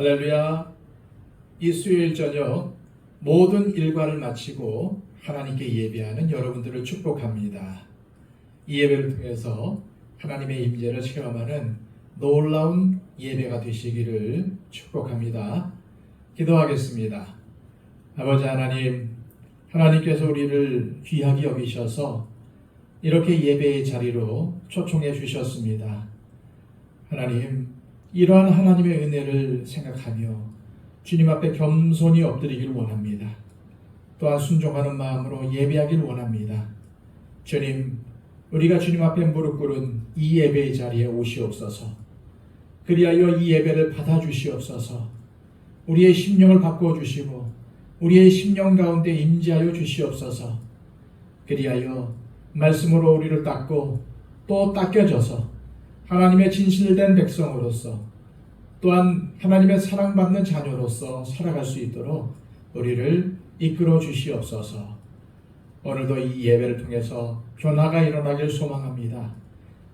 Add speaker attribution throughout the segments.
Speaker 1: 할렐루야. 이 수요일 저녁 모든 일과를 마치고 하나님께 예배하는 여러분들을 축복합니다. 이 예배를 통해서 하나님의 임재를 체험하는 놀라운 예배가 되시기를 축복합니다. 기도하겠습니다. 아버지 하나님, 하나님께서 우리를 귀하게 여기셔서 이렇게 예배의 자리로 초청해 주셨습니다. 하나님, 이러한 하나님의 은혜를 생각하며 주님 앞에 겸손히 엎드리기를 원합니다. 또한 순종하는 마음으로 예배하기를 원합니다. 주님, 우리가 주님 앞에 무릎 꿇은 이 예배의 자리에 오시옵소서. 그리하여 이 예배를 받아주시옵소서. 우리의 심령을 바꾸어 주시고 우리의 심령 가운데 임재하여 주시옵소서. 그리하여 말씀으로 우리를 닦고 또 닦여져서 하나님의 진실된 백성으로서 또한 하나님의 사랑받는 자녀로서 살아갈 수 있도록 우리를 이끌어 주시옵소서. 오늘도 이 예배를 통해서 변화가 일어나길 소망합니다.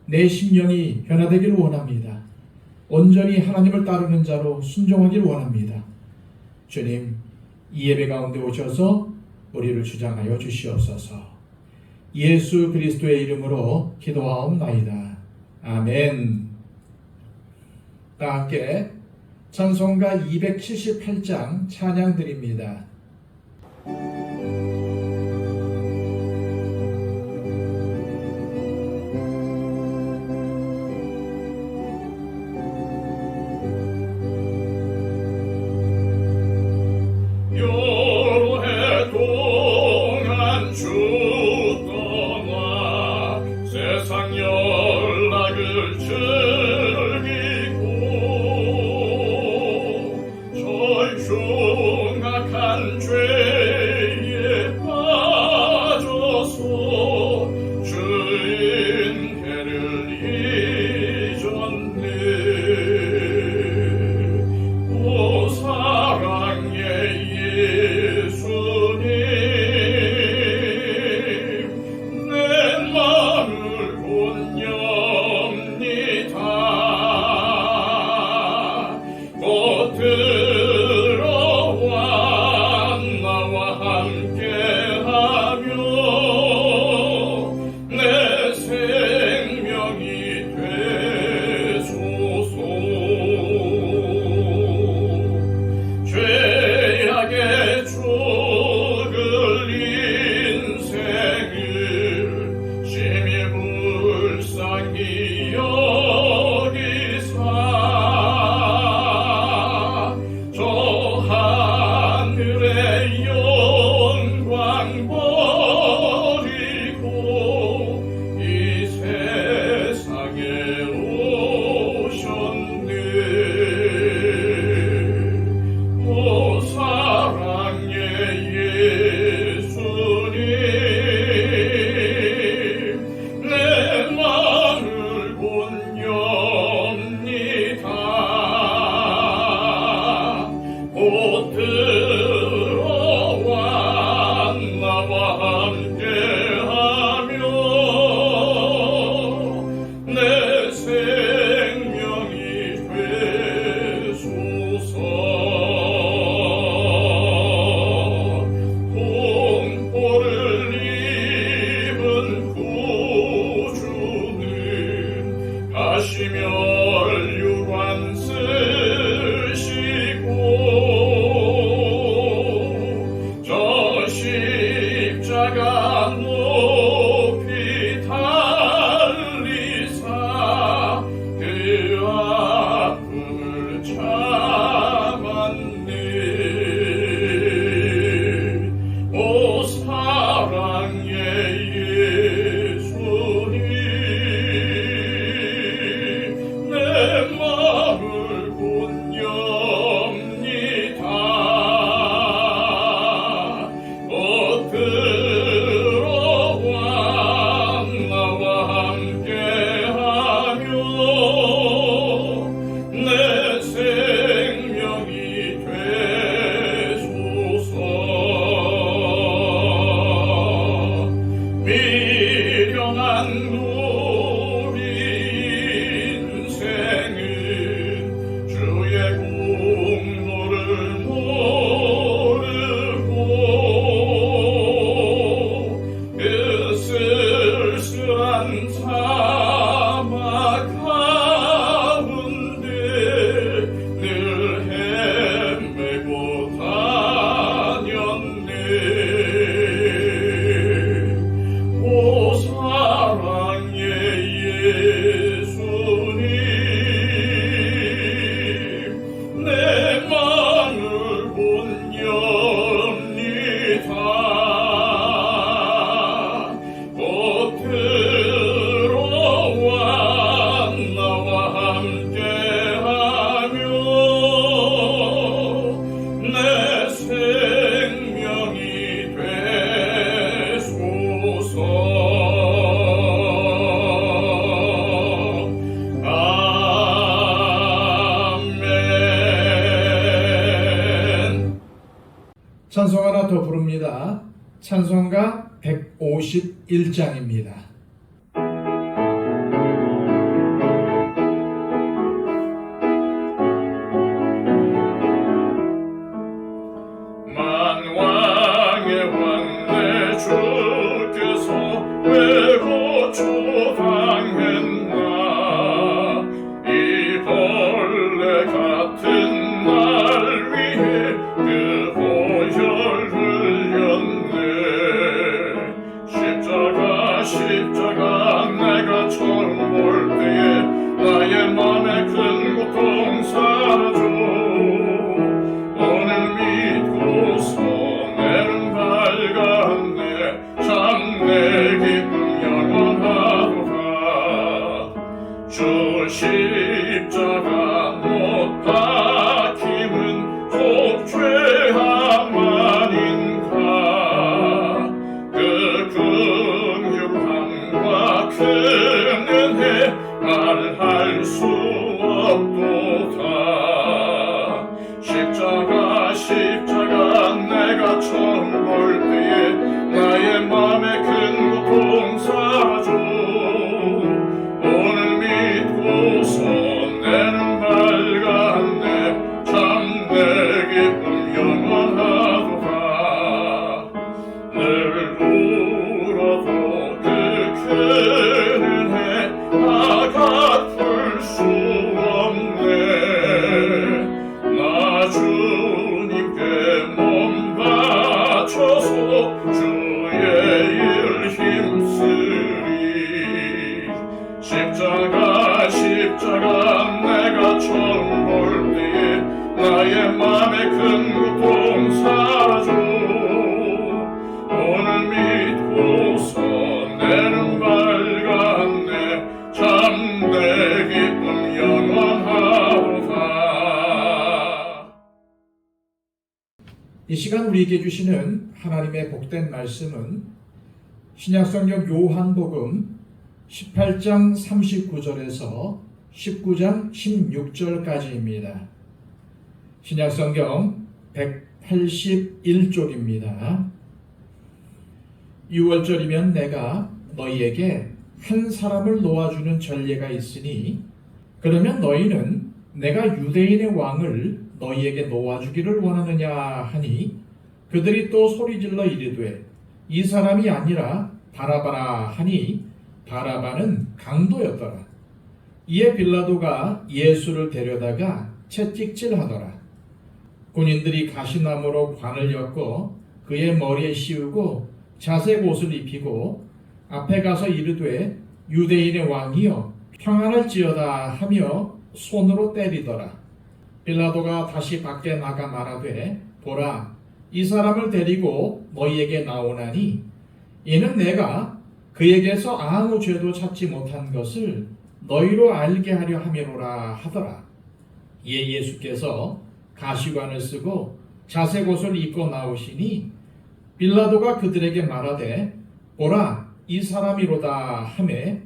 Speaker 1: 내 심령이 변화되기를 원합니다. 온전히 하나님을 따르는 자로 순종하기를 원합니다. 주님, 이 예배 가운데 오셔서 우리를 주장하여 주시옵소서. 예수 그리스도의 이름으로 기도하옵나이다. 아멘. 다 함께 찬송가 278장 찬양 드립니다.
Speaker 2: 내
Speaker 1: 찬송 하나 더 부릅니다. 찬송가 151장입니다.
Speaker 2: 만왕의 왕 내 주께서 왜 고초당했나. 이 벌레 같은 날 위해 그 보혈 흘렸네. 십자가 내가 처음 볼 때에 나의 맘에 큰 고통 사라져. 오늘 믿고서 내는 밝았네. 참내 기쁨 영원하도다. 주 십자가 못 박힘은 속죄함만인가. 그 긍휼함과 큰 은혜 말할 수 없도다. 십자가 내가 처음 볼 때에 나의 맘에 큰 고통 사라져. 오늘 믿고서 내는 밝았네. 참내 기쁨 영원하도다. 늘 울어도 그 큰 은혜 다 갚을 수 없네. 나 주님께 몸 바쳐서 주의 일 힘쓰리. 십자가 내가 처음 볼 때에 나의 맘에 큰 고통 사라져. 오늘 믿고서 내는 밝았네. 참내 기쁨 영원하도다.
Speaker 1: 이 시간 우리에게 주시는 하나님의 복된 말씀은 신약성경 요한복음 18장 39절에서 19장 16절까지입니다. 신약성경 181쪽입니다. 6월절이면 내가 너희에게 한 사람을 놓아주는 전례가 있으니 그러면 너희는 내가 유대인의 왕을 너희에게 놓아주기를 원하느냐 하니 그들이 또 소리질러 이르되 이 사람이 아니라 바라바라 하니 바라바는 강도였더라. 이에 빌라도가 예수를 데려다가 채찍질하더라. 군인들이 가시나무로 관을 엮어 그의 머리에 씌우고 자색 옷을 입히고 앞에 가서 이르되 유대인의 왕이여 평안할지어다 하며 손으로 때리더라. 빌라도가 다시 밖에 나가 말하되 보라 이 사람을 데리고 너희에게 나오나니 이는 내가 그에게서 아무 죄도 찾지 못한 것을 너희로 알게 하려 함이로라 하더라. 이에 예수께서 가시관을 쓰고 자색 옷을 입고 나오시니 빌라도가 그들에게 말하되 보라 이 사람이로다 하매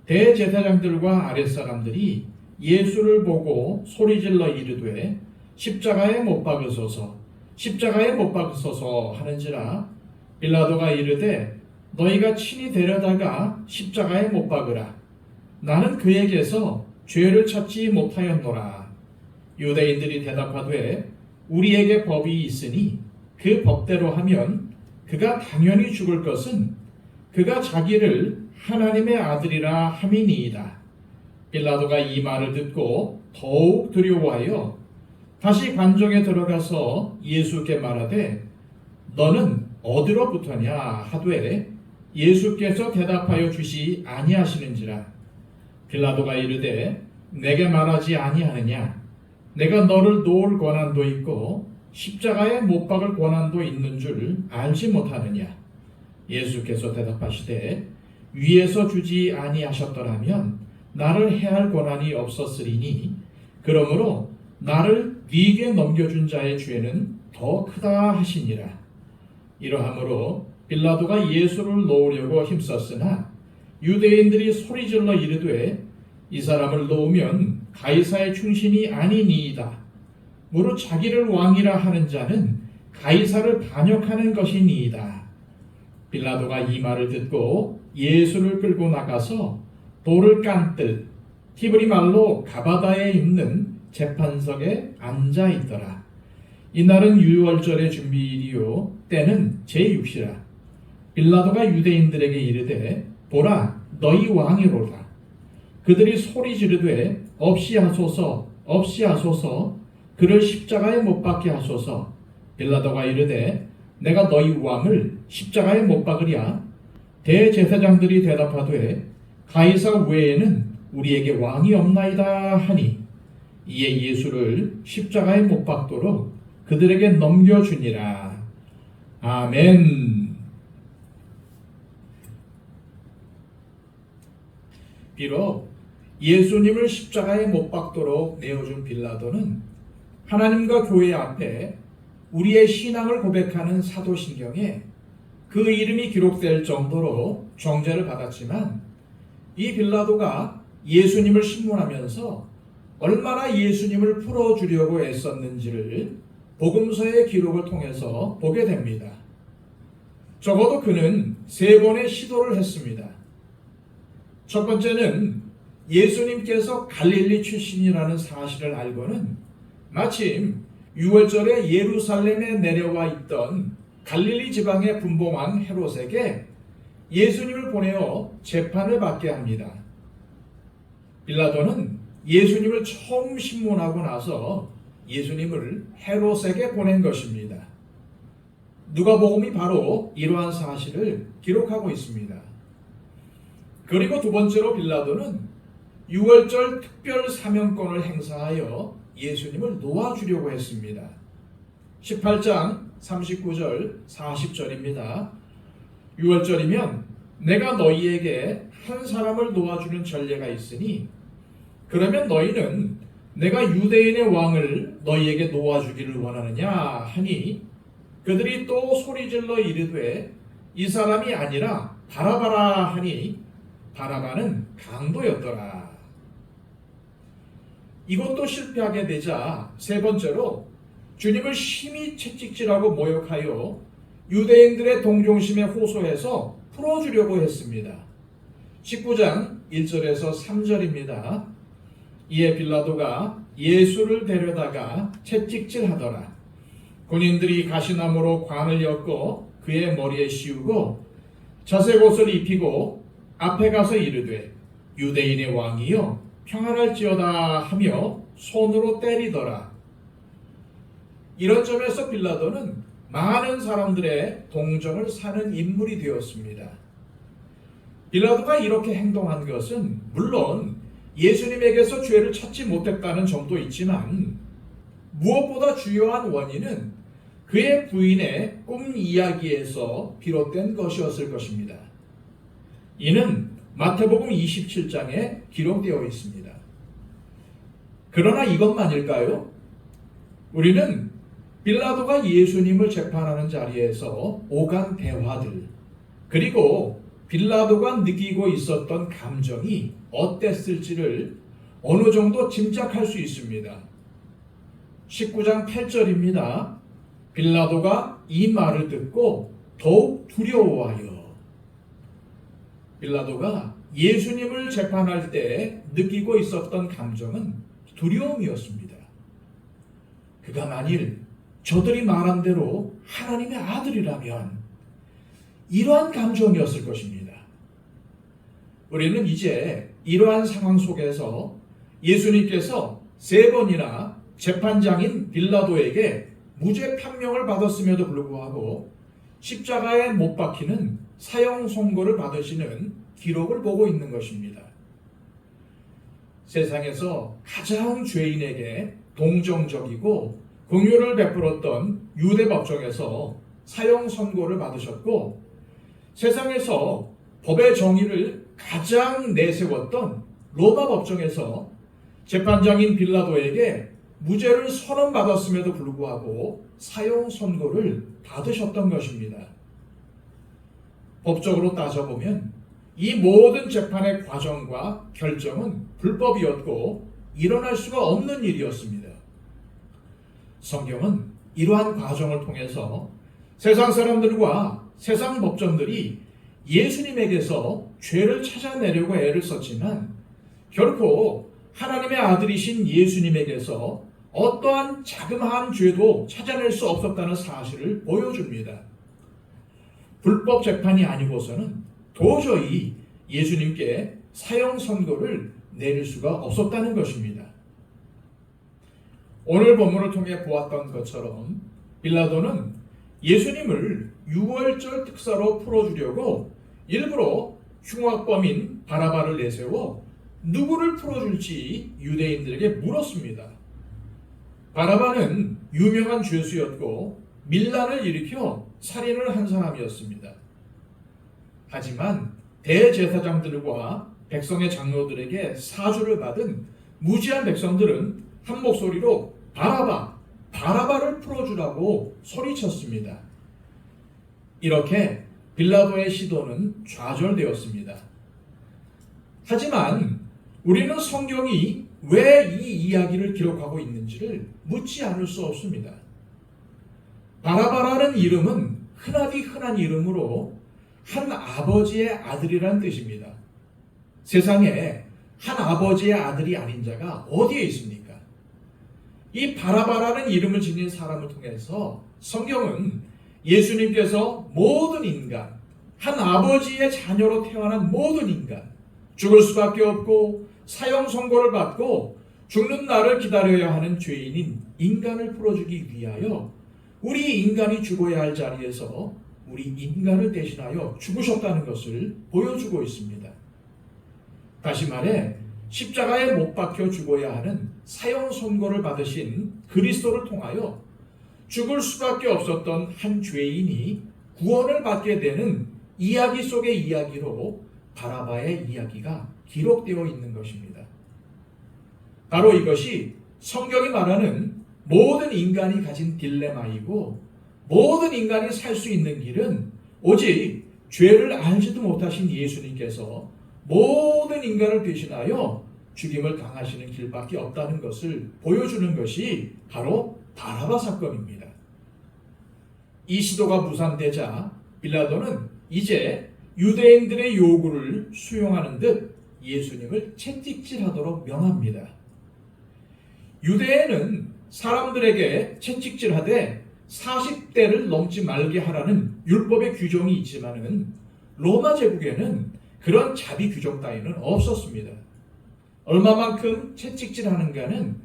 Speaker 1: 대제사장들과 아랫사람들이 예수를 보고 소리질러 이르되 십자가에 못 박으소서 십자가에 못 박으소서 하는지라. 빌라도가 이르되 너희가 친히 데려다가 십자가에 못 박으라. 나는 그에게서 죄를 찾지 못하였노라. 유대인들이 대답하되 우리에게 법이 있으니 그 법대로 하면 그가 당연히 죽을 것은 그가 자기를 하나님의 아들이라 함이니이다. 빌라도가 이 말을 듣고 더욱 두려워하여 다시 관정에 들어가서 예수께 말하되 너는 어디로부터냐 하되 예수께서 대답하여 주시 아니하시는지라. 빌라도가 이르되 내게 말하지 아니하느냐. 내가 너를 놓을 권한도 있고 십자가에 못 박을 권한도 있는 줄 알지 못하느냐. 예수께서 대답하시되 위에서 주지 아니하셨더라면 나를 해할 권한이 없었으리니 그러므로 나를 네게 넘겨준 자의 죄는 더 크다 하시니라. 이러함으로 빌라도가 예수를 놓으려고 힘썼으나 유대인들이 소리질러 이르되 이 사람을 놓으면 가이사의 충신이 아니니이다. 무릇 자기를 왕이라 하는 자는 가이사를 반역하는 것이니이다. 빌라도가 이 말을 듣고 예수를 끌고 나가서 돌을 깐뜰 히브리 말로 가바다에 있는 재판석에 앉아 있더라. 이날은 유월절의 준비일이요 때는 제6시라. 빌라도가 유대인들에게 이르되 보라 너희 왕이로라. 그들이 소리 지르되 없이 하소서 없이 하소서 그를 십자가에 못 박게 하소서. 빌라도가 이르되 내가 너희 왕을 십자가에 못 박으랴. 대제사장들이 대답하되 가이사 외에는 우리에게 왕이 없나이다 하니 이에 예수를 십자가에 못 박도록 그들에게 넘겨주니라. 아멘. 비록 예수님을 십자가에 못 박도록 내어준 빌라도는 하나님과 교회 앞에 우리의 신앙을 고백하는 사도신경에 그 이름이 기록될 정도로 정죄를 받았지만 이 빌라도가 예수님을 신문하면서 얼마나 예수님을 풀어주려고 애썼는지를 복음서의 기록을 통해서 보게 됩니다. 적어도 그는 3번의 시도를 했습니다. 첫 번째는 예수님께서 갈릴리 출신이라는 사실을 알고는 마침 6월절에 예루살렘에 내려와 있던 갈릴리 지방의 분봉왕 헤롯에게 예수님을 보내어 재판을 받게 합니다. 빌라도는 예수님을 처음 신문하고 나서 예수님을 헤롯에게 보낸 것입니다. 누가복음이 바로 이러한 사실을 기록하고 있습니다. 그리고 두 번째로 빌라도는 6월절 특별 사명권을 행사하여 예수님을 놓아주려고 했습니다. 18장 39절 40절입니다. 6월절이면 내가 너희에게 한 사람을 놓아주는 전례가 있으니 그러면 너희는 내가 유대인의 왕을 너희에게 놓아주기를 원하느냐 하니 그들이 또 소리질러 이르되 이 사람이 아니라 바라바라 하니 바라바는 강도였더라. 이것도 실패하게 되자 세 번째로 주님을 심히 채찍질하고 모욕하여 유대인들의 동정심에 호소해서 풀어주려고 했습니다. 19장 1절에서 3절입니다. 이에 빌라도가 예수를 데려다가 채찍질하더라. 군인들이 가시나무로 관을 엮고 그의 머리에 씌우고 자색 옷을 입히고 앞에 가서 이르되 유대인의 왕이여 평안할지어다 하며 손으로 때리더라. 이런 점에서 빌라도는 많은 사람들의 동정을 사는 인물이 되었습니다. 빌라도가 이렇게 행동한 것은 물론 예수님에게서 죄를 찾지 못했다는 점도 있지만 무엇보다 주요한 원인은 그의 부인의 꿈 이야기에서 비롯된 것이었을 것입니다. 이는 마태복음 27장에 기록되어 있습니다. 그러나 이것만일까요? 우리는 빌라도가 예수님을 재판하는 자리에서 오간 대화들 그리고 빌라도가 느끼고 있었던 감정이 어땠을지를 어느 정도 짐작할 수 있습니다. 19장 8절입니다. 빌라도가 이 말을 듣고 더욱 두려워하여. 빌라도가 예수님을 재판할 때 느끼고 있었던 감정은 두려움이었습니다. 그가 만일 저들이 말한 대로 하나님의 아들이라면 이러한 감정이었을 것입니다. 우리는 이제 이러한 상황 속에서 예수님께서 3번이나 재판장인 빌라도에게 무죄 판명을 받았음에도 불구하고 십자가에 못 박히는 사형 선고를 받으시는 기록을 보고 있는 것입니다. 세상에서 가장 죄인에게 동정적이고 긍휼을 베풀었던 유대 법정에서 사형 선고를 받으셨고 세상에서 법의 정의를 가장 내세웠던 로마 법정에서 재판장인 빌라도에게 무죄를 선언받았음에도 불구하고 사형 선고를 받으셨던 것입니다. 법적으로 따져보면 이 모든 재판의 과정과 결정은 불법이었고 일어날 수가 없는 일이었습니다. 성경은 이러한 과정을 통해서 세상 사람들과 세상 법정들이 예수님에게서 죄를 찾아내려고 애를 썼지만 결코 하나님의 아들이신 예수님에게서 어떠한 자그마한 죄도 찾아낼 수 없었다는 사실을 보여줍니다. 불법 재판이 아니고서는 도저히 예수님께 사형 선고를 내릴 수가 없었다는 것입니다. 오늘 본문을 통해 보았던 것처럼 빌라도는 예수님을 유월절 특사로 풀어주려고 일부러 흉악범인 바라바를 내세워 누구를 풀어줄지 유대인들에게 물었습니다. 바라바는 유명한 죄수였고 밀란을 일으켜 살인을 한 사람이었습니다. 하지만 대제사장들과 백성의 장로들에게 사주를 받은 무지한 백성들은 한 목소리로 바라바를 풀어주라고 소리쳤습니다. 이렇게 빌라도의 시도는 좌절되었습니다. 하지만 우리는 성경이 왜 이 이야기를 기록하고 있는지를 묻지 않을 수 없습니다. 바라바라는 이름은 흔하디 흔한 이름으로 한 아버지의 아들이라는 뜻입니다. 세상에 한 아버지의 아들이 아닌 자가 어디에 있습니까? 이 바라바라는 이름을 지닌 사람을 통해서 성경은 예수님께서 모든 인간, 한 아버지의 자녀로 태어난 모든 인간, 죽을 수밖에 없고 사형 선고를 받고 죽는 날을 기다려야 하는 죄인인 인간을 풀어주기 위하여 우리 인간이 죽어야 할 자리에서 우리 인간을 대신하여 죽으셨다는 것을 보여주고 있습니다. 다시 말해 십자가에 못 박혀 죽어야 하는 사형 선고를 받으신 그리스도를 통하여 죽을 수밖에 없었던 한 죄인이 구원을 받게 되는 이야기 속의 이야기로 바라바의 이야기가 기록되어 있는 것입니다. 바로 이것이 성경이 말하는 모든 인간이 가진 딜레마이고 모든 인간이 살 수 있는 길은 오직 죄를 알지도 못하신 예수님께서 모든 인간을 대신하여 죽임을 당하시는 길밖에 없다는 것을 보여주는 것이 바로 바라바 사건입니다. 이 시도가 무산되자 빌라도는 이제 유대인들의 요구를 수용하는 듯 예수님을 채찍질하도록 명합니다. 유대인은 사람들에게 채찍질하되 40대를 넘지 말게 하라는 율법의 규정이 있지만은 로마 제국에는 그런 자비 규정 따위는 없었습니다. 얼마만큼 채찍질하는가는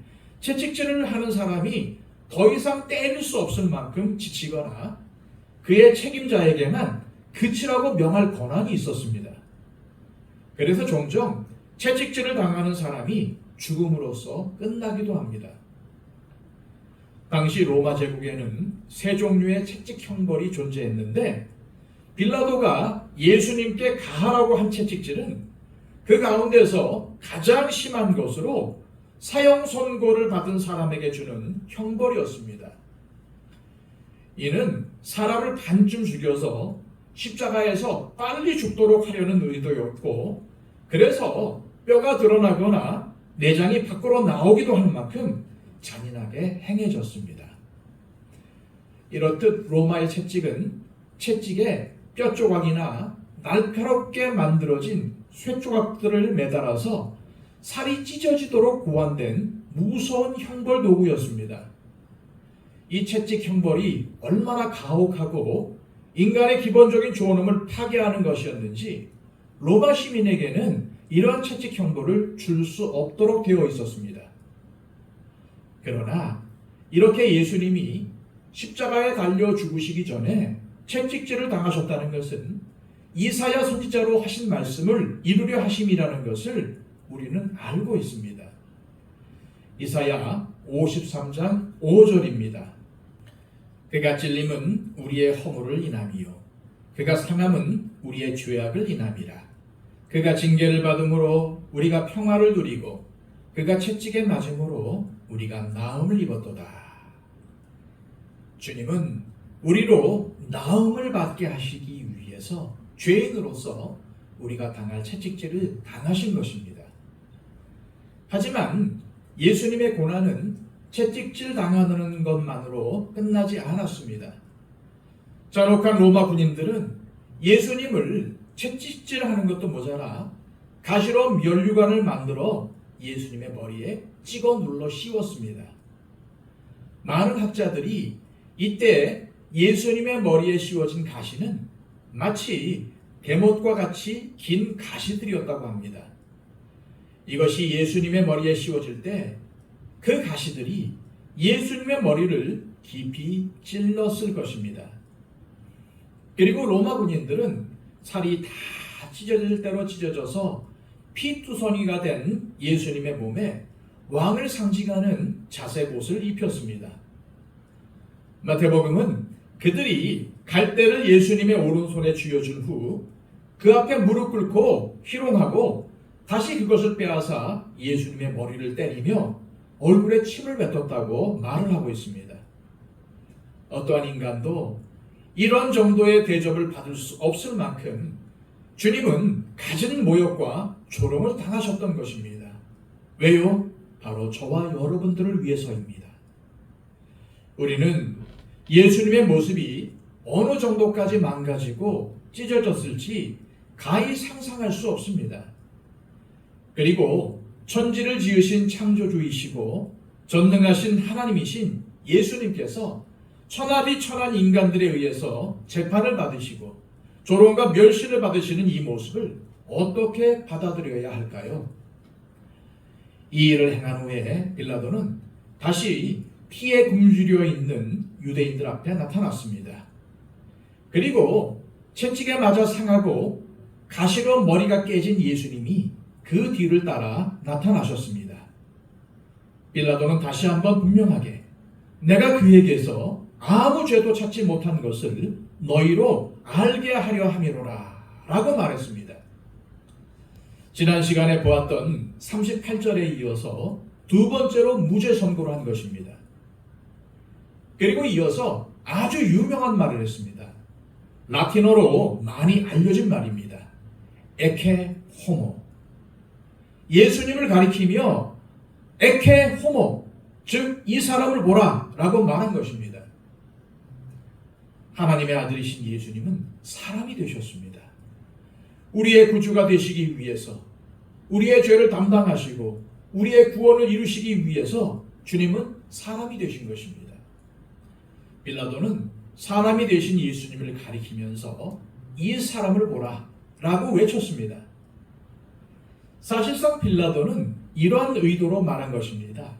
Speaker 1: 채찍질을 하는 사람이 더 이상 때릴 수 없을 만큼 지치거나 그의 책임자에게만 그치라고 명할 권한이 있었습니다. 그래서 종종 채찍질을 당하는 사람이 죽음으로써 끝나기도 합니다. 당시 로마 제국에는 세 종류의 채찍 형벌이 존재했는데 빌라도가 예수님께 가하라고 한 채찍질은 그 가운데서 가장 심한 것으로 사형 선고를 받은 사람에게 주는 형벌이었습니다. 이는 사람을 반쯤 죽여서 십자가에서 빨리 죽도록 하려는 의도였고 그래서 뼈가 드러나거나 내장이 밖으로 나오기도 할 만큼 잔인하게 행해졌습니다. 이렇듯 로마의 채찍은 채찍에 뼈 조각이나 날카롭게 만들어진 쇠 조각들을 매달아서 살이 찢어지도록 고안된 무서운 형벌 도구였습니다. 이 채찍 형벌이 얼마나 가혹하고 인간의 기본적인 존엄을 파괴하는 것이었는지 로마 시민에게는 이러한 채찍 형벌을 줄 수 없도록 되어 있었습니다. 그러나 이렇게 예수님이 십자가에 달려 죽으시기 전에 채찍질을 당하셨다는 것은 이사야 선지자로 하신 말씀을 이루려 하심이라는 것을 우리는 알고 있습니다. 이사야 53장 5절입니다. 그가 찔림은 우리의 허물을 인함이요 그가 상함은 우리의 죄악을 인함이라. 그가 징계를 받음으로 우리가 평화를 누리고 그가 채찍에 맞음으로 우리가 나음을 입었도다. 주님은 우리로 나음을 받게 하시기 위해서 죄인으로서 우리가 당할 채찍질을 당하신 것입니다. 하지만 예수님의 고난은 채찍질 당하는 것만으로 끝나지 않았습니다. 잔혹한 로마 군인들은 예수님을 채찍질하는 것도 모자라 가시로 면류관을 만들어 예수님의 머리에 찍어 눌러 씌웠습니다. 많은 학자들이 이때 예수님의 머리에 씌워진 가시는 마치 대못과 같이 긴 가시들이었다고 합니다. 이것이 예수님의 머리에 씌워질 때 그 가시들이 예수님의 머리를 깊이 찔렀을 것입니다. 그리고 로마 군인들은 살이 다 찢어질 대로 찢어져서 피투성이가 된 예수님의 몸에 왕을 상징하는 자색 옷을 입혔습니다. 마태복음은 그들이 갈대를 예수님의 오른손에 쥐어준 후 그 앞에 무릎 꿇고 희롱하고 다시 그것을 빼앗아 예수님의 머리를 때리며 얼굴에 침을 뱉었다고 말을 하고 있습니다. 어떠한 인간도 이런 정도의 대접을 받을 수 없을 만큼 주님은 갖은 모욕과 조롱을 당하셨던 것입니다. 왜요? 바로 저와 여러분들을 위해서입니다. 우리는 예수님의 모습이 어느 정도까지 망가지고 찢어졌을지 가히 상상할 수 없습니다. 그리고 천지를 지으신 창조주이시고 전능하신 하나님이신 예수님께서 천하디 천한 인간들에 의해서 재판을 받으시고 조롱과 멸시를 받으시는 이 모습을 어떻게 받아들여야 할까요? 이 일을 행한 후에 빌라도는 다시 피에 굶주려 있는 유대인들 앞에 나타났습니다. 그리고 채찍에 맞아 상하고 가시로 머리가 깨진 예수님이 그 뒤를 따라 나타나셨습니다. 빌라도는 다시 한번 분명하게 내가 그에게서 아무 죄도 찾지 못한 것을 너희로 알게 하려 함이로라 라고 말했습니다. 지난 시간에 보았던 38절에 이어서 두 번째로 무죄 선고를 한 것입니다. 그리고 이어서 아주 유명한 말을 했습니다. 라틴어로 많이 알려진 말입니다. 에케 호모. 예수님을 가리키며 에케 호모, 즉 이 사람을 보라 라고 말한 것입니다. 하나님의 아들이신 예수님은 사람이 되셨습니다. 우리의 구주가 되시기 위해서, 우리의 죄를 담당하시고 우리의 구원을 이루시기 위해서 주님은 사람이 되신 것입니다. 빌라도는 사람이 되신 예수님을 가리키면서 이 사람을 보라 라고 외쳤습니다. 사실상 빌라도는 이러한 의도로 말한 것입니다.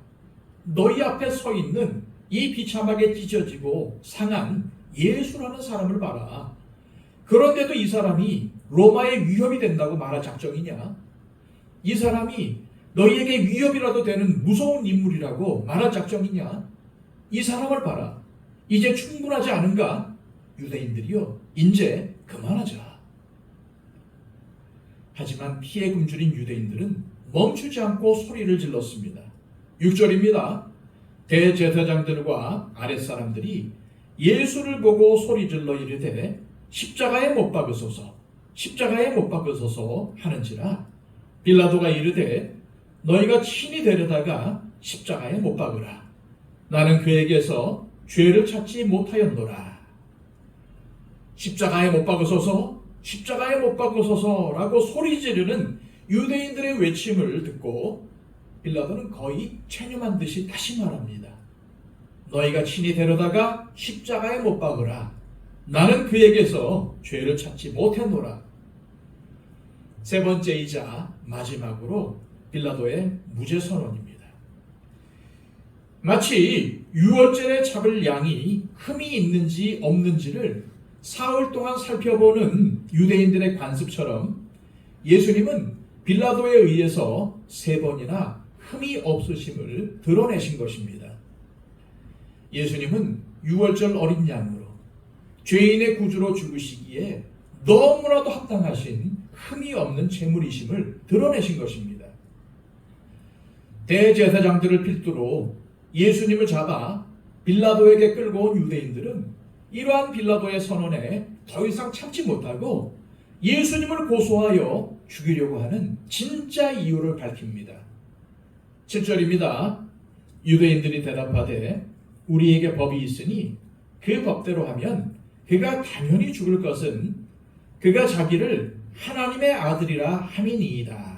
Speaker 1: 너희 앞에 서 있는 이 비참하게 찢어지고 상한 예수라는 사람을 봐라. 그런데도 이 사람이 로마의 위협이 된다고 말할 작정이냐? 이 사람이 너희에게 위협이라도 되는 무서운 인물이라고 말할 작정이냐? 이 사람을 봐라. 이제 충분하지 않은가? 유대인들이여, 이제 그만하자. 하지만 피에 굶주린 유대인들은 멈추지 않고 소리를 질렀습니다. 6절입니다. 대제사장들과 아랫사람들이 예수를 보고 소리질러 이르되 십자가에 못 박으소서, 십자가에 못 박으소서 하는지라. 빌라도가 이르되 너희가 친히 데려다가 십자가에 못 박으라. 나는 그에게서 죄를 찾지 못하였노라. 십자가에 못 박으소서, 십자가에 못 박으소서라고 소리 지르는 유대인들의 외침을 듣고 빌라도는 거의 체념한 듯이 다시 말합니다. 너희가 친히 데려다가 십자가에 못 박으라. 나는 그에게서 죄를 찾지 못했노라. 세 번째이자 마지막으로 빌라도의 무죄 선언입니다. 마치 유월절에 잡을 양이 흠이 있는지 없는지를 사흘 동안 살펴보는 유대인들의 관습처럼 예수님은 빌라도에 의해서 3번이나 흠이 없으심을 드러내신 것입니다. 예수님은 유월절 어린 양으로 죄인의 구주로 죽으시기에 너무나도 합당하신 흠이 없는 제물이심을 드러내신 것입니다. 대제사장들을 필두로 예수님을 잡아 빌라도에게 끌고 온 유대인들은 이러한 빌라도의 선언에 더 이상 참지 못하고 예수님을 고소하여 죽이려고 하는 진짜 이유를 밝힙니다. 7절입니다. 유대인들이 대답하되 우리에게 법이 있으니 그 법대로 하면 그가 당연히 죽을 것은 그가 자기를 하나님의 아들이라 함이니이다.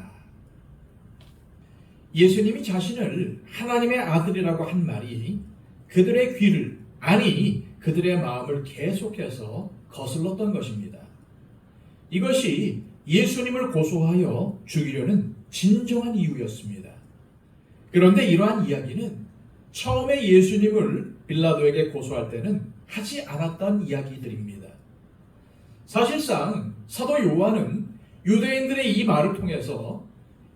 Speaker 1: 예수님이 자신을 하나님의 아들이라고 한 말이 그들의 귀를, 아니 그들의 마음을 계속해서 거슬렀던 것입니다. 이것이 예수님을 고소하여 죽이려는 진정한 이유였습니다. 그런데 이러한 이야기는 처음에 예수님을 빌라도에게 고소할 때는 하지 않았던 이야기들입니다. 사실상 사도 요한은 유대인들의 이 말을 통해서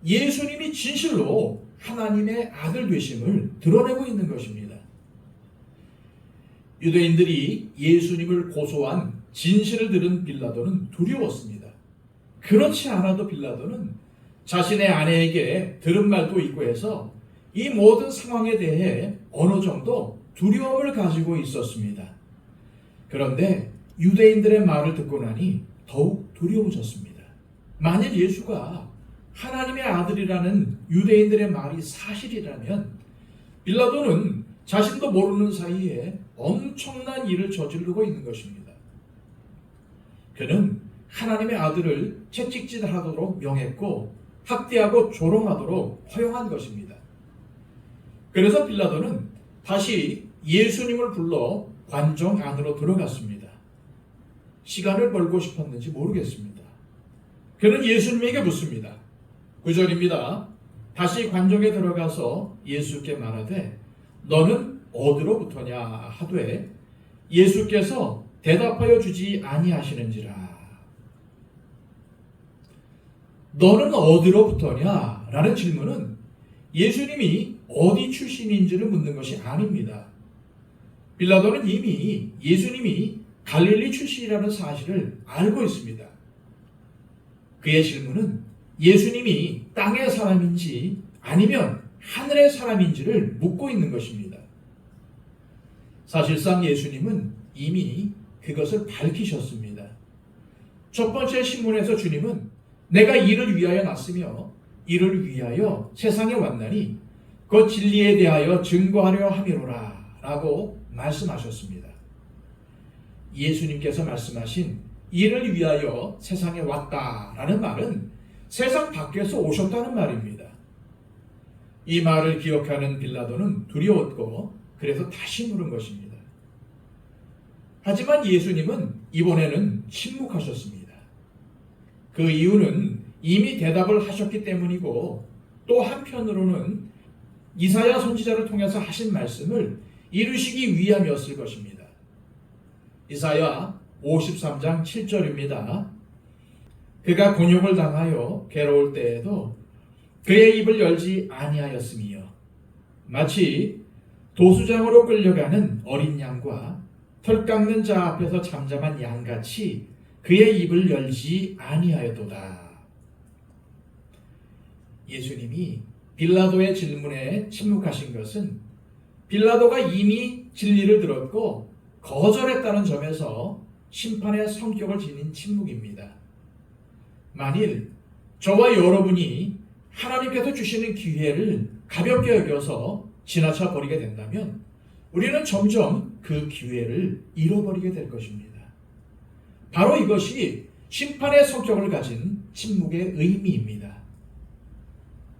Speaker 1: 예수님이 진실로 하나님의 아들 되심을 드러내고 있는 것입니다. 유대인들이 예수님을 고소한 진실을 들은 빌라도는 두려웠습니다. 그렇지 않아도 빌라도는 자신의 아내에게 들은 말도 있고 해서 이 모든 상황에 대해 어느 정도 두려움을 가지고 있었습니다. 그런데 유대인들의 말을 듣고 나니 더욱 두려워졌습니다. 만일 예수가 하나님의 아들이라는 유대인들의 말이 사실이라면 빌라도는 자신도 모르는 사이에 엄청난 일을 저지르고 있는 것입니다. 그는 하나님의 아들을 채찍질하도록 명했고 학대하고 조롱하도록 허용한 것입니다. 그래서 빌라도는 다시 예수님을 불러 관정 안으로 들어갔습니다. 시간을 벌고 싶었는지 모르겠습니다. 그는 예수님에게 묻습니다. 9절입니다. 다시 관정에 들어가서 예수께 말하되 너는 어디로부터냐 하되 예수께서 대답하여 주지 아니하시는지라. 너는 어디로부터냐? 라는 질문은 예수님이 어디 출신인지를 묻는 것이 아닙니다. 빌라도는 이미 예수님이 갈릴리 출신이라는 사실을 알고 있습니다. 그의 질문은 예수님이 땅의 사람인지 아니면 하늘의 사람인지를 묻고 있는 것입니다. 사실상 예수님은 이미 그것을 밝히셨습니다. 첫 번째 신문에서 주님은 내가 이를 위하여 났으며 이를 위하여 세상에 왔나니 그 진리에 대하여 증거하려 함이로라 라고 말씀하셨습니다. 예수님께서 말씀하신 이를 위하여 세상에 왔다라는 말은 세상 밖에서 오셨다는 말입니다. 이 말을 기억하는 빌라도는 두려웠고 그래서 다시 물은 것입니다. 하지만 예수님은 이번에는 침묵하셨습니다. 그 이유는 이미 대답을 하셨기 때문이고 또 한편으로는 이사야 선지자를 통해서 하신 말씀을 이루시기 위함이었을 것입니다. 이사야 53장 7절입니다. 그가 곤욕을 당하여 괴로울 때에도 그의 입을 열지 아니하였으며 마치 도수장으로 끌려가는 어린 양과 털 깎는 자 앞에서 잠잠한 양같이 그의 입을 열지 아니하였도다. 예수님이 빌라도의 질문에 침묵하신 것은 빌라도가 이미 진리를 들었고 거절했다는 점에서 심판의 성격을 지닌 침묵입니다. 만일 저와 여러분이 하나님께서 주시는 기회를 가볍게 여겨서 지나쳐 버리게 된다면 우리는 점점 그 기회를 잃어버리게 될 것입니다. 바로 이것이 심판의 성격을 가진 침묵의 의미입니다.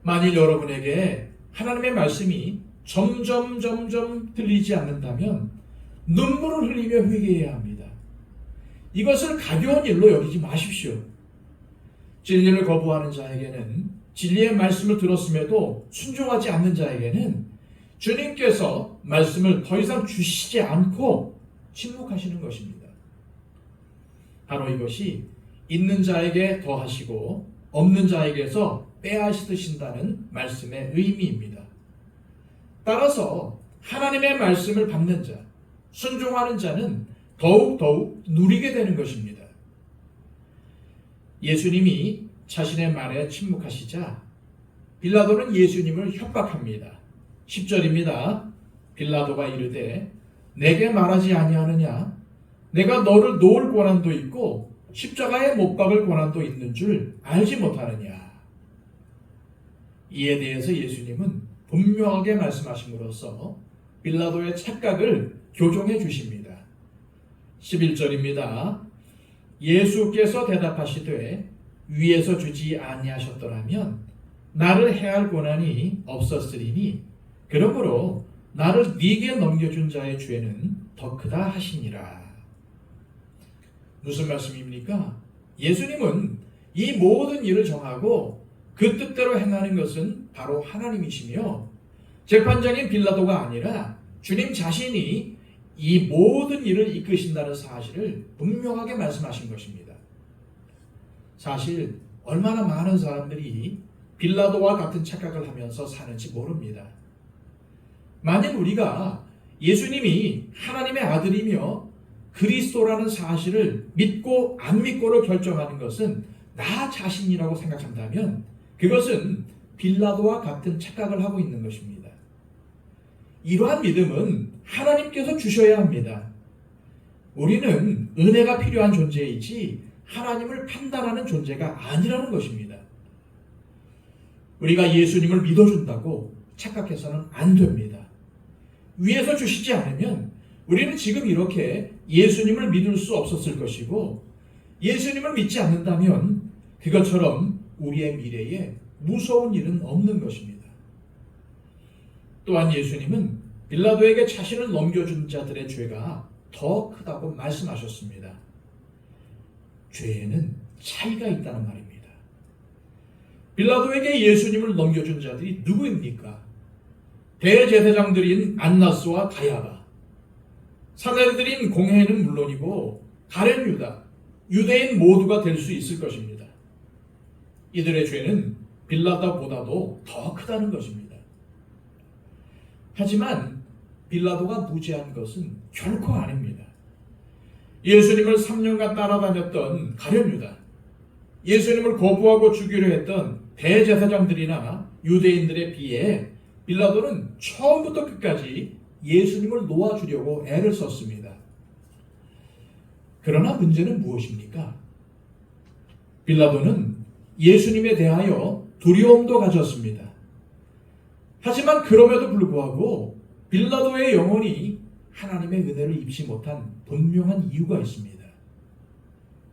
Speaker 1: 만일 여러분에게 하나님의 말씀이 점점 들리지 않는다면 눈물을 흘리며 회개해야 합니다. 이것을 가벼운 일로 여기지 마십시오. 진리를 거부하는 자에게는 진리의 말씀을 들었음에도 순종하지 않는 자에게는 주님께서 말씀을 더 이상 주시지 않고 침묵하시는 것입니다. 바로 이것이 있는 자에게 더하시고 없는 자에게서 빼앗으신다는 말씀의 의미입니다. 따라서 하나님의 말씀을 받는 자, 순종하는 자는 더욱 누리게 되는 것입니다. 예수님이 자신의 말에 침묵하시자 빌라도는 예수님을 협박합니다. 10절입니다. 빌라도가 이르되 내게 말하지 아니하느냐? 내가 너를 놓을 권한도 있고 십자가에 못 박을 권한도 있는 줄 알지 못하느냐? 이에 대해서 예수님은 분명하게 말씀하심으로써 빌라도의 착각을 교정해 주십니다. 11절입니다. 예수께서 대답하시되 위에서 주지 아니하셨더라면 나를 해할 권한이 없었으리니 그러므로 나를 네게 넘겨준 자의 죄는 더 크다 하시니라. 무슨 말씀입니까? 예수님은 이 모든 일을 정하고 그 뜻대로 행하는 것은 바로 하나님이시며 재판장인 빌라도가 아니라 주님 자신이 이 모든 일을 이끄신다는 사실을 분명하게 말씀하신 것입니다. 사실 얼마나 많은 사람들이 빌라도와 같은 착각을 하면서 사는지 모릅니다. 만약 우리가 예수님이 하나님의 아들이며 그리스도라는 사실을 믿고 안 믿고를 결정하는 것은 나 자신이라고 생각한다면 그것은 빌라도와 같은 착각을 하고 있는 것입니다. 이러한 믿음은 하나님께서 주셔야 합니다. 우리는 은혜가 필요한 존재이지 하나님을 판단하는 존재가 아니라는 것입니다. 우리가 예수님을 믿어준다고 착각해서는 안 됩니다. 위에서 주시지 않으면 우리는 지금 이렇게 예수님을 믿을 수 없었을 것이고 예수님을 믿지 않는다면 그것처럼 우리의 미래에 무서운 일은 없는 것입니다. 또한 예수님은 빌라도에게 자신을 넘겨준 자들의 죄가 더 크다고 말씀하셨습니다. 죄에는 차이가 있다는 말입니다. 빌라도에게 예수님을 넘겨준 자들이 누구입니까? 대제사장들인 안나스와 가야바, 사내들인 공회는 물론이고 가룟 유다, 유대인 모두가 될 수 있을 것입니다. 이들의 죄는 빌라도보다도 더 크다는 것입니다. 하지만 빌라도가 무죄한 것은 결코 아닙니다. 예수님을 3년간 따라다녔던 가룟 유다, 예수님을 거부하고 죽이려 했던 대제사장들이나 유대인들에 비해 빌라도는 처음부터 끝까지 예수님을 놓아주려고 애를 썼습니다. 그러나 문제는 무엇입니까? 빌라도는 예수님에 대하여 두려움도 가졌습니다. 하지만 그럼에도 불구하고 빌라도의 영혼이 하나님의 은혜를 입지 못한 분명한 이유가 있습니다.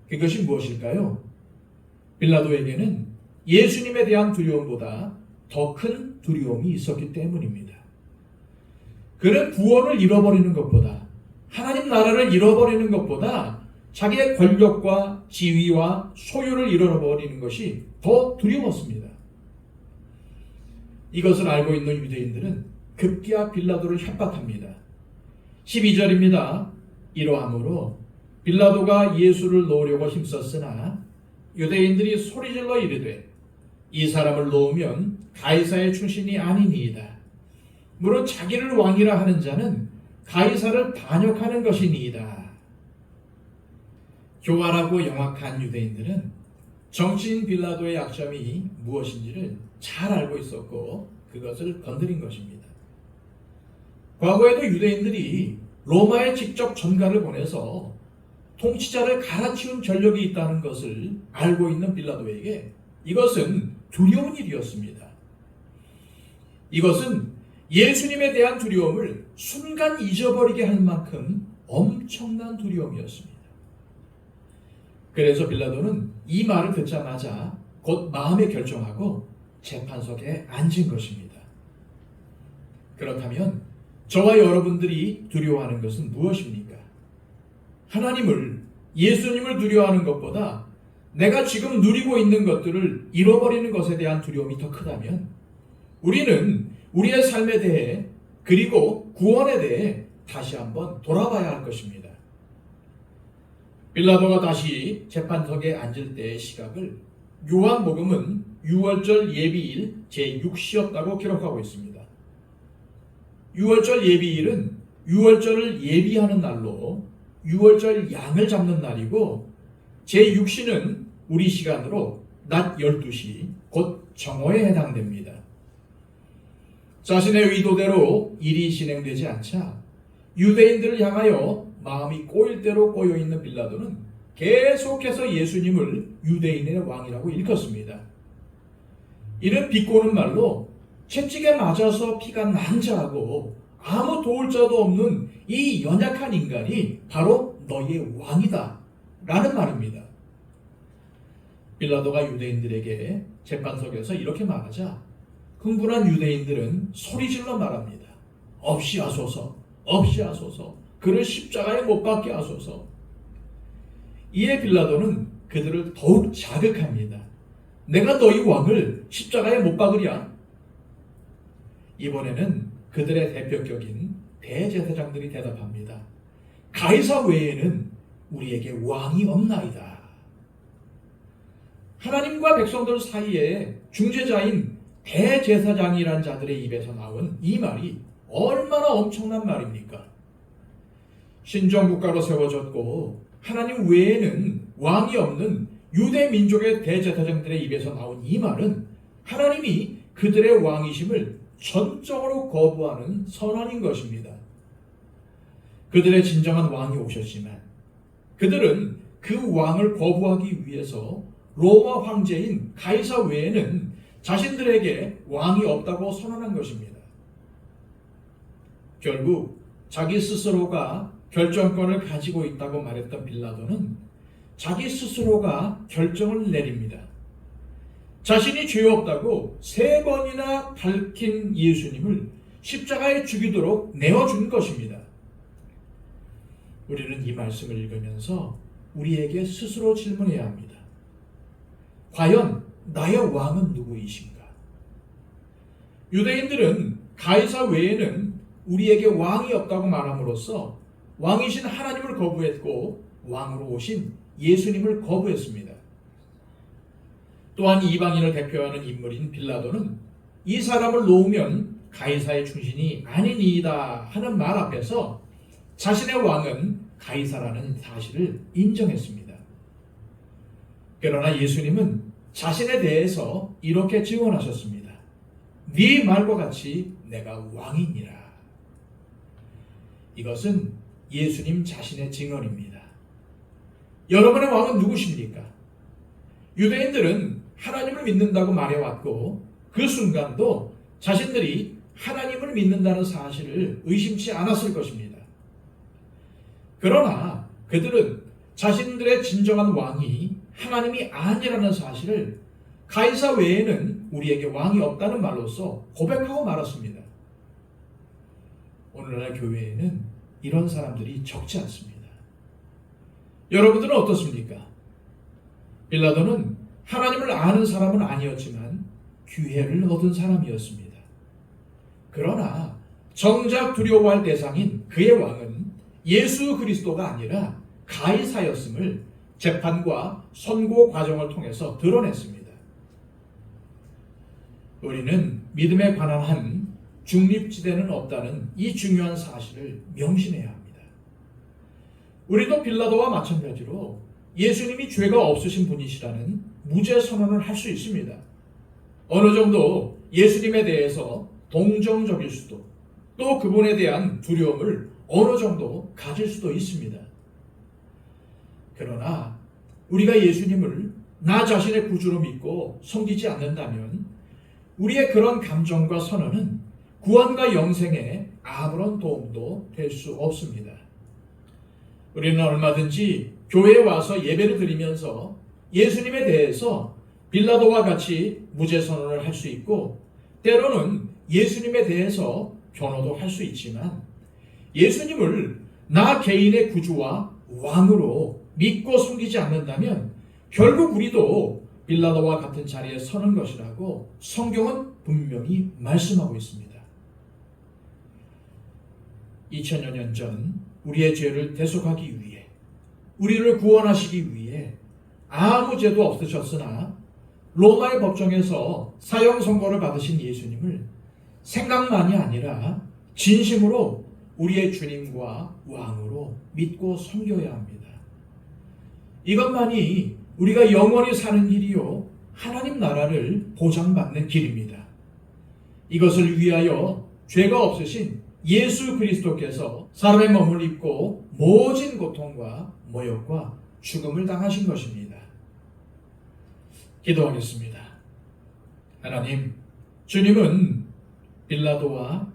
Speaker 1: 그것이 무엇일까요? 빌라도에게는 예수님에 대한 두려움보다 더 큰 두려움이 있었기 때문입니다. 그는 구원을 잃어버리는 것보다, 하나님 나라를 잃어버리는 것보다 자기의 권력과 지위와 소유를 잃어버리는 것이 더 두려웠습니다. 이것을 알고 있는 유대인들은 급기야 빌라도를 협박합니다. 12절입니다. 이러함으로 빌라도가 예수를 놓으려고 힘썼으나 유대인들이 소리질러 이르되 이 사람을 놓으면 가이사의 출신이 아니니이다. 무릇 자기를 왕이라 하는 자는 가이사를 반역하는 것이니이다. 교활하고 영악한 유대인들은 정치인 빌라도의 약점이 무엇인지를 잘 알고 있었고 그것을 건드린 것입니다. 과거에도 유대인들이 로마에 직접 전가를 보내서 통치자를 갈아치운 전력이 있다는 것을 알고 있는 빌라도에게 이것은 두려운 일이었습니다. 이것은 예수님에 대한 두려움을 순간 잊어버리게 할 만큼 엄청난 두려움이었습니다. 그래서 빌라도는 이 말을 듣자마자 곧 마음에 결정하고 재판석에 앉은 것입니다. 그렇다면 저와 여러분들이 두려워하는 것은 무엇입니까? 하나님을, 예수님을 두려워하는 것보다 내가 지금 누리고 있는 것들을 잃어버리는 것에 대한 두려움이 더 크다면 우리는 우리의 삶에 대해 그리고 구원에 대해 다시 한번 돌아봐야 할 것입니다. 빌라도가 다시 재판석에 앉을 때의 시각을 요한복음은 6월절 예비일 제6시였다고 기록하고 있습니다. 6월절 예비일은 6월절을 예비하는 날로 6월절 양을 잡는 날이고 제6시는 우리 시간으로 낮 12시 곧 정오에 해당됩니다. 자신의 의도대로 일이 진행되지 않자 유대인들을 향하여 마음이 꼬일 대로 꼬여있는 빌라도는 계속해서 예수님을 유대인의 왕이라고 일컫습니다. 이는 비꼬는 말로 채찍에 맞아서 피가 낭자하고 아무 도울 자도 없는 이 연약한 인간이 바로 너희의 왕이다 라는 말입니다. 빌라도가 유대인들에게 재판석에서 이렇게 말하자 흥분한 유대인들은 소리질러 말합니다. 없이 하소서, 없이 하소서, 그를 십자가에 못 박게 하소서. 이에 빌라도는 그들을 더욱 자극합니다. 내가 너희 왕을 십자가에 못 박으랴? 이번에는 그들의 대표격인 대제사장들이 대답합니다. 가이사 외에는 우리에게 왕이 없나이다. 하나님과 백성들 사이에 중재자인 대제사장이란 자들의 입에서 나온 이 말이 얼마나 엄청난 말입니까? 신정국가로 세워졌고 하나님 외에는 왕이 없는 유대 민족의 대제사장들의 입에서 나온 이 말은 하나님이 그들의 왕이심을 전적으로 거부하는 선언인 것입니다. 그들의 진정한 왕이 오셨지만 그들은 그 왕을 거부하기 위해서 로마 황제인 가이사 외에는 자신들에게 왕이 없다고 선언한 것입니다. 결국 자기 스스로가 결정권을 가지고 있다고 말했던 빌라도는 자기 스스로가 결정을 내립니다. 자신이 죄 없다고 3번이나 밝힌 예수님을 십자가에 죽이도록 내어준 것입니다. 우리는 이 말씀을 읽으면서 우리에게 스스로 질문해야 합니다. 과연 나의 왕은 누구이신가? 유대인들은 가이사 외에는 우리에게 왕이 없다고 말함으로써 왕이신 하나님을 거부했고 왕으로 오신 예수님을 거부했습니다. 또한 이방인을 대표하는 인물인 빌라도는 이 사람을 놓으면 가이사의 충신이 아니니이다 하는 말 앞에서 자신의 왕은 가이사라는 사실을 인정했습니다. 그러나 예수님은 자신에 대해서 이렇게 증언하셨습니다. 네 말과 같이 내가 왕이니라. 이것은 예수님 자신의 증언입니다. 여러분의 왕은 누구십니까? 유대인들은 하나님을 믿는다고 말해왔고 그 순간도 자신들이 하나님을 믿는다는 사실을 의심치 않았을 것입니다. 그러나 그들은 자신들의 진정한 왕이 하나님이 아니라는 사실을 가이사 외에는 우리에게 왕이 없다는 말로써 고백하고 말았습니다. 오늘날 교회에는 이런 사람들이 적지 않습니다. 여러분들은 어떻습니까? 빌라도는 하나님을 아는 사람은 아니었지만 기회를 얻은 사람이었습니다. 그러나 정작 두려워할 대상인 그의 왕은 예수 그리스도가 아니라 가이사였음을 재판과 선고 과정을 통해서 드러냈습니다. 우리는 믿음에 관한 한 중립지대는 없다는 이 중요한 사실을 명심해야 합니다. 우리도 빌라도와 마찬가지로 예수님이 죄가 없으신 분이시라는 무죄 선언을 할 수 있습니다. 어느 정도 예수님에 대해서 동정적일 수도, 또 그분에 대한 두려움을 어느 정도 가질 수도 있습니다. 그러나 우리가 예수님을 나 자신의 구주로 믿고 섬기지 않는다면 우리의 그런 감정과 선언은 구원과 영생에 아무런 도움도 될 수 없습니다. 우리는 얼마든지 교회에 와서 예배를 드리면서 예수님에 대해서 빌라도와 같이 무죄 선언을 할 수 있고 때로는 예수님에 대해서 변호도 할 수 있지만 예수님을 나 개인의 구주와 왕으로 믿고 섬기지 않는다면 결국 우리도 빌라도와 같은 자리에 서는 것이라고 성경은 분명히 말씀하고 있습니다. 2000여 년 전 우리의 죄를 대속하기 위해 우리를 구원하시기 위해 아무 죄도 없으셨으나 로마의 법정에서 사형 선고를 받으신 예수님을 생각만이 아니라 진심으로 우리의 주님과 왕으로 믿고 섬겨야 합니다. 이것만이 우리가 영원히 사는 길이요 하나님 나라를 보장받는 길입니다. 이것을 위하여 죄가 없으신 예수 그리스도께서 사람의 몸을 입고 모진 고통과 모욕과 죽음을 당하신 것입니다. 기도하겠습니다. 하나님, 주님은 빌라도와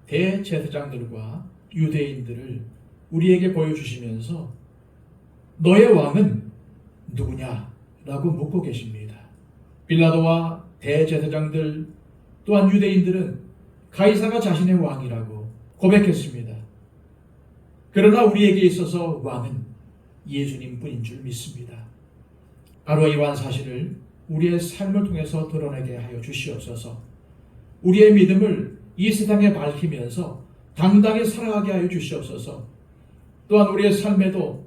Speaker 1: 대제사장들과 유대인들을 우리에게 보여주시면서 너의 왕은 누구냐? 라고 묻고 계십니다. 빌라도와 대제사장들 또한 유대인들은 가이사가 자신의 왕이라고 고백했습니다. 그러나 우리에게 있어서 왕은 예수님뿐인 줄 믿습니다. 바로 이러한 사실을 우리의 삶을 통해서 드러내게 하여 주시옵소서. 우리의 믿음을 이 세상에 밝히면서 당당히 살아가게 하여 주시옵소서. 또한 우리의 삶에도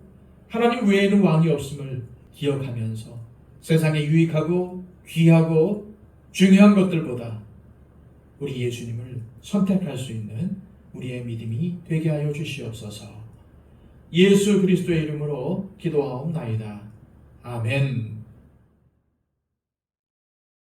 Speaker 1: 하나님 외에는 왕이 없음을 기억하면서 세상에 유익하고 귀하고 중요한 것들보다 우리 예수님을 선택할 수 있는 우리의 믿음이 되게 하여 주시옵소서. 예수 그리스도의 이름으로 기도하옵나이다. 아멘.